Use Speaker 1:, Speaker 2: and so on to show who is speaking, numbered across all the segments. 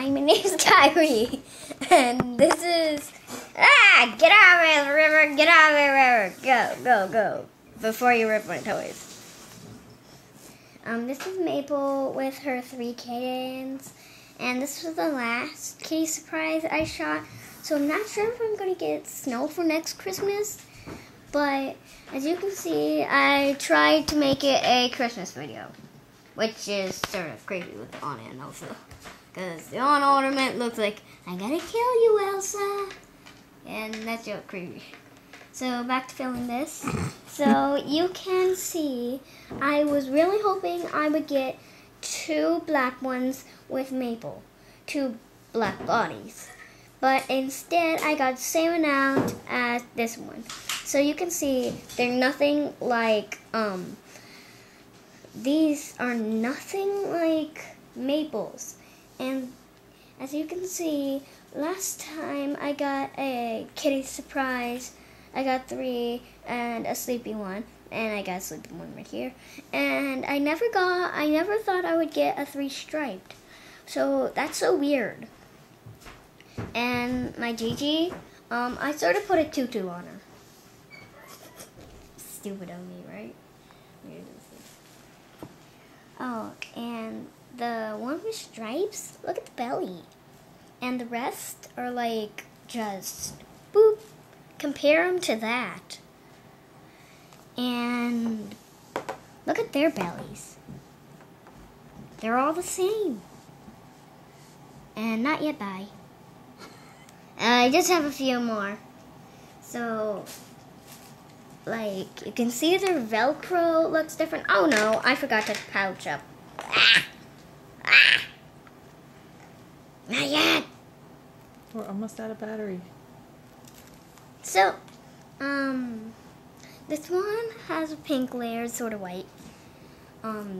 Speaker 1: Hi, my name is Kyrie, and this is... Get out of the river! Get out of the river! Go, go, go. Before you rip my toys. This is Maple with her 3 kittens, and this was the last kitty surprise I shot, so I'm not sure if I'm going to get snow for next Christmas, but as you can see, I tried to make it a Christmas video, which is sort of creepy with the on-end also. Because the on ornament looks like, I gotta kill you, Elsa. And that's just creepy. So back to filming this. So you can see, I was really hoping I would get 2 black ones with Maple. 2 black bodies. But instead, I got the same amount as this one. So you can see, they're nothing like, these are nothing like Maple's. And as you can see, last time I got a kitty surprise. I got 3 and a sleepy one. And I got a sleepy one right here. And I never thought I would get a 3 striped. So that's so weird. And my Gigi, I sort of put a tutu on her. Stupid of me, right? Oh, and the one with stripes, look at the belly. And the rest are like just boop. Compare them to that. And look at their bellies. They're all the same. And not yet, bye. I just have a few more. So, like, you can see their Velcro looks different. Oh no, I forgot to pouch up. Not yet.
Speaker 2: We're almost out of battery.
Speaker 1: So, this one has a pink layer, sort of white.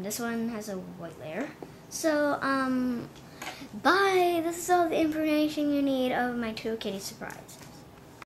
Speaker 1: This one has a white layer. So, bye. This is all the information you need of my 2 kitty surprise.